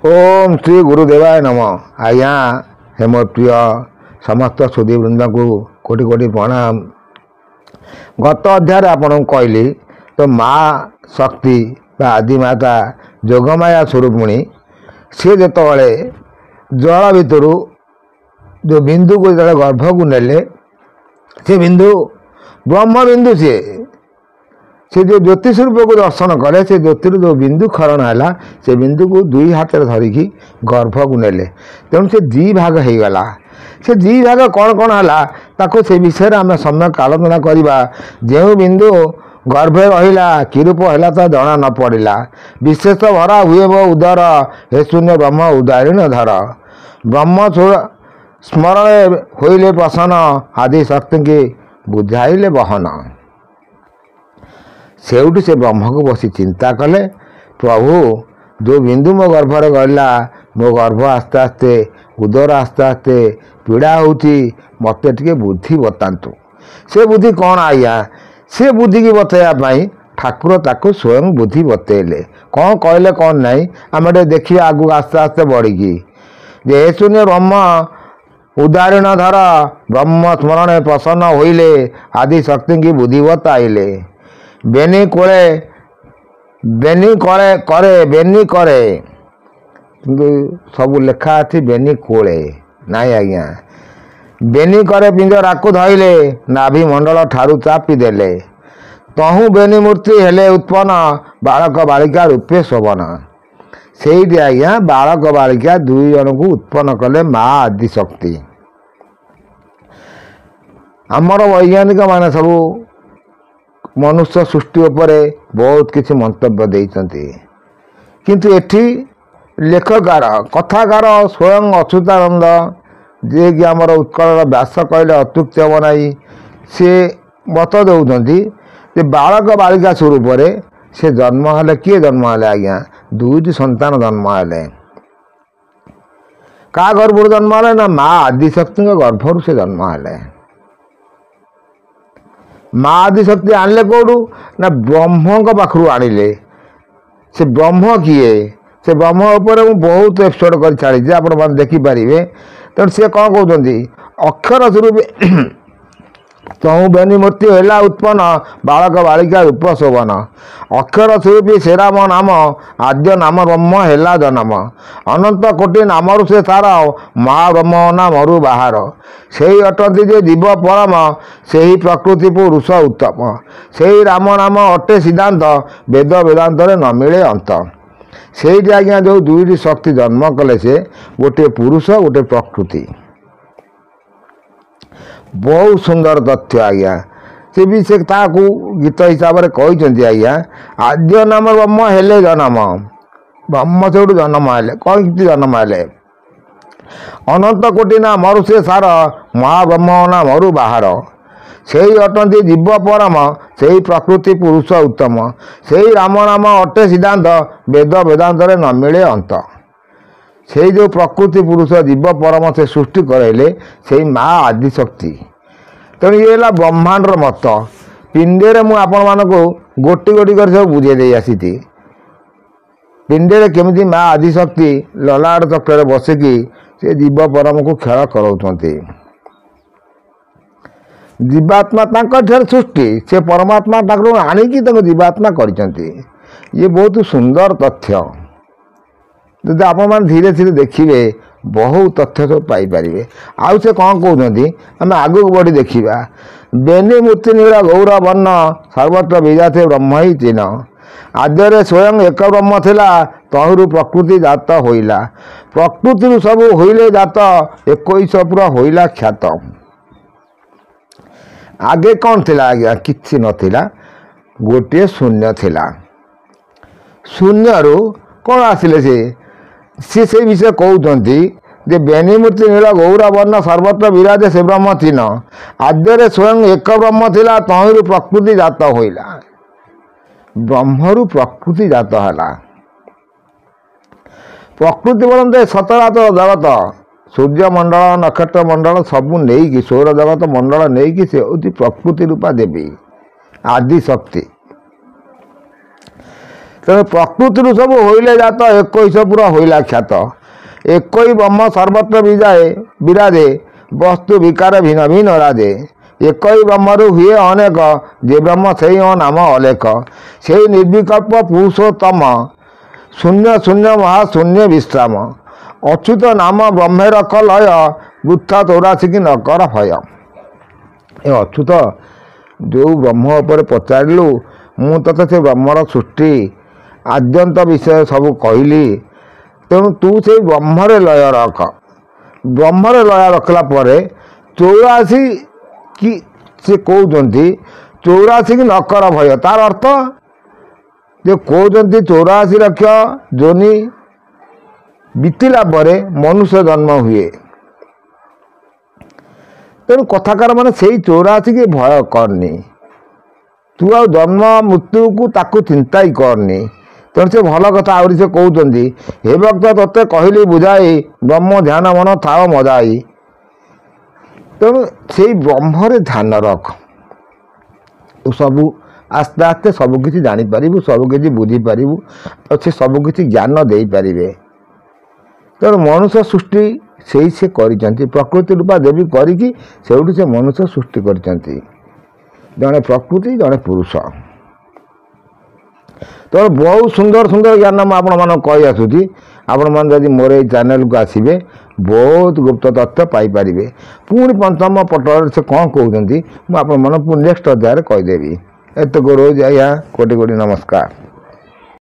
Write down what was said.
ओम श्री गुरुदेवाय नम। आज्ञा हे मोर प्रिय समस्त सुधीवृंद को कोटि कोटि प्रणाम। गत अध्याय आपन कहली तो माँ शक्ति आदिमाता जोगमाया स्वरूपणी सी जो जल भितर जो बिंदु को जो गर्भ को नेले से बिंदु ब्रह्म बिंदु से जो ज्योतिष रूप को दर्शन कले से ज्योतिर जो बिंदु खरण है से बिंदु को दुई हाथ धरिकी गर्भ को नेले तेणु से दी भाग हो गला। से दी भाग कौन कौन है से विषय में आम सम्यक आलोचना करवा। जो बिंदु गर्भे रहा कि रूप है तो जना न पड़ा विशेष भरा हुए वो उदर हे शून्य ब्रह्म उदाहरण धर ब्रह्म स्मरण होइले प्रसन्न आदि शक्ति की बुझाइले बहन। सेउठी से ब्रह्म को बसी चिंता कले प्रभु जो बिंदु मो गर्भर गला मो गर्भ आस्ते आस्ते उदर आस्ते आस्ते पीड़ा होती मत टे बुद्धि बतातु। से बुद्धि कौन आज्ञा से बुद्धि की बतवाई ठाकुर ताको स्वयं बुद्धि बतैले कौन कहले कौन नहीं आम देखिए आगु आस्ते आस्ते बढ़ी जे शून्य ब्रह्म उदाहरण धर ब्रह्म स्मरण प्रसन्न होइले आदि शक्ति की बुद्धि बताइले बेनी कोले बेनी करे करे बेनी करे किंतु सब लेखा थी बेनी कोले नाई आज्ञा बेनी करे पिंजरा को धइले नाभि मंडल ठारू चापी देले तहु बेनी मूर्ति हेले उत्पन्न बालक बालिका रूपे शोभन से आज्ञा बालक बालिका दुई जन को उत्पन्न कले माँ आदि शक्ति। आमर वैज्ञानिक माने सबू मनुष्य सृष्टि उपरे बहुत किसी मंतव्य देइछन्ति किंतु एठी लेखकार कथाकार स्वयं अच्युतानंद जे कि आमर उत्कल व्यास कहले अत्युक्ति हम नाई से मत दौरान बालक बालिका स्वरूप से जन्म हेले किए जन्म हेले आज्ञा दुईटी संतान जन्म हेले का गर्भ जन्म हेले ना माँ आदिशक्ति गर्भर से जन्म हेले। माँ आदिशक्ति आणले कौटू ना ब्रह्म पाखु आणिले से ब्रह्म किए से ब्रह्म उपर बहुत एपिसोड कर छाड़ी आपण मैंने देखिपारे तेणु सी कौन कहते अक्षर स्वरूप तहु बेनी मूर्ति है उत्पन्न बालक बालिका रूप शोभन अक्षर स्वरूप से राम नाम आद्य नाम ब्रह्म है जन्म अनंत कोटि नाम से तार महाब्रह्म नाम बाहर से ही अटंती जे जीव परम से ही प्रकृति पुरुष उत्तम से ही राम नाम अटे सिद्धांत वेद वेदांत न मिले अंत से आज्ञा जो दुईटी शक्ति जन्म कले से गोटे पुरुष गोटे प्रकृति बहुत सुंदर तथ्य आज्ञा से भी से गीत हिसाब से कहते आज्ञा आद्य नाम ब्रह्म हेले जन्म ब्रह्म से जन्म हेले कौन जन्म हेले अनंत कोटि नाम से सार महाब्रह्म नाम बाहर से ही अटंती जीव परम से ही प्रकृति पुरुष उत्तम से ही राम नाम अटे सिद्धांत वेद वेदांत न मिले अंत से जो प्रकृति पुरुष जीव परम से सृष्टि कराइले से माँ आदिशक्ति। तेणु ये है ब्रह्मांड मत पिंडे मुझे आपण मान गोटी गोटी कर सब बुझे दे आसी पिंडे केमी माँ आदिशक्ति ललाट चक्र बसिकी से जीव परम को खेल कराउछन्ति जीवात्मा सृष्टि से परमात्मा आणिकी जीवात्मा करिसन्ति। ये बहुत सुंदर तथ्य जब आप धीरे धीरे देखिए बहुत तथ्य सब पाइपर आउ से कौन कहते आम आगू बढ़ी देखा बेनी मूर्ति नीला गौर वर्ण सर्वत्र विजाते ब्रह्म ही चिन्ह आद्य स्वयं एक ब्रह्म थिला तहु प्रकृति जात होइला प्रकृति सब होइले जात 21 पूरा होइला ख्यात आगे कौन थिला आज्ञा किछि नथिला गोटे शून्य थिला शून्य रु कौन आसिले से विषय कहते जे बेनी मूर्ति नील गौर वर्ण सर्वत्र विराजे से ब्रह्म चिन्ह आद्य स्वयं एक ब्रह्म थिला तहु प्रकृति जात होइला ब्रह्मरु प्रकृति जात है प्रकृति बोलते सतरात जगत सूर्य मंडल नक्षत्र मंडल सबू नहीं सौर जगत मंडल नहीं से हूँ प्रकृति रूपा देवी आदि शक्ति ତେଣୁ ପ୍ରକୃତିରୁ ସବୁ ହୋଇଲେ ଜାତ ଏକୋଇଶ ପୁର ହୋଇଲା ଖ୍ୟାତ। ଏକୋଇ ବ୍ରହ୍ମ ସର୍ବତ୍ର ବିରାଜେ ବସ୍ତୁ ବିକାର ଭିନ୍ନ ଭିନ୍ନ ରାଜେ। ଏକଇ ବ୍ରହ୍ମରୁ ହୁଏ ଅନେକ ଯେ ବ୍ରହ୍ମ ସେଇ ନାମ ଅଲେଖ। ସେଇ ନିର୍ବିକଳ୍ପ ପୁରୁଷୋତ୍ତମ ଶୂନ୍ୟ ଶୂନ୍ୟ ମହାଶୂନ୍ୟ ବିଶ୍ରାମ। ଅଚ୍ୟୁତ ନାମ ବ୍ରହ୍ମେର କଲୟ ବୃଥା 84 ନ କର ଭୟ। ଏ ଅଚ୍ୟୁତ ଯେଉଁ ବ୍ରହ୍ମ ଉପରେ ପଚାରିଲୁ ମୁଁ ତତେ ସେ ବ୍ରହ୍ମର ସୃଷ୍ଟି ଆଦ୍ୟନ୍ତ ବିଷୟ ସବୁ କହିଲି। ତେଣୁ ତୁ ସେଇ ବ୍ରହ୍ମରେ ଲୟ ରଖ। ବ୍ରହ୍ମରେ ଲୟ ରଖିଲା ପରେ 84 କି ସେ କହୁଛନ୍ତି 84 କି ନ କର ଭୟ। ତାର ଅର୍ଥ ଯେ କହୁଛନ୍ତି 84 ଲକ୍ଷ ଯୋନି ବିତିଲା ପରେ ମନୁଷ୍ୟ ଜନ୍ମ ହୁଏ। ତେଣୁ କଥାକାର ମାନେ ସେଇ 84 କି ଭୟ କରନି। ତୁ ଆଉ ଜନ୍ମ ମୃତ୍ୟୁକୁ ତାକୁ ଚିନ୍ତା ହିଁ କରନି। ତେଣୁ ସେ ଭଲ କଥା ଆହୁରି ସେ କହୁଛନ୍ତି ହେ ଭକ୍ତ ତତେ କହିଲି ବୁଝାଇ ବ୍ରହ୍ମ ଧ୍ୟାନ ମନ ଥାଅ ମଜାଇ। ତେଣୁ ସେଇ ବ୍ରହ୍ମରେ ଧ୍ୟାନ ରଖ। ତୁ ସବୁ ଆସ୍ତେ ଆସ୍ତେ ସବୁକିଛି ଜାଣିପାରିବୁ, ସବୁକିଛି ବୁଝିପାରିବୁ, ଆଉ ସେ ସବୁକିଛି ଜ୍ଞାନ ଦେଇପାରିବେ। ତେଣୁ ମନୁଷ୍ୟ ସୃଷ୍ଟି ସେଇ ସେ କରିଛନ୍ତି। ପ୍ରକୃତି ରୂପା ଦେବୀ କରିକି ସେଇଠୁ ସେ ମନୁଷ୍ୟ ସୃଷ୍ଟି କରିଛନ୍ତି। ଜଣେ ପ୍ରକୃତି ଜଣେ ପୁରୁଷ। ତେଣୁ ବହୁତ ସୁନ୍ଦର ସୁନ୍ଦର ଜ୍ଞାନ ମୁଁ ଆପଣମାନଙ୍କୁ କହି ଆସୁଛି। ଆପଣମାନେ ଯଦି ମୋର ଏଇ ଚ୍ୟାନେଲକୁ ଆସିବେ ବହୁତ ଗୁପ୍ତ ତଥ୍ୟ ପାଇପାରିବେ। ପୁଣି ପଞ୍ଚମ ପଟରେ ସେ କ'ଣ କହୁଛନ୍ତି ମୁଁ ଆପଣମାନଙ୍କୁ ନେକ୍ସଟ ଅଧ୍ୟାୟରେ କହିଦେବି। ଏତକ ରହୁଛି ଆଜ୍ଞା। କୋଟି କୋଟି ନମସ୍କାର।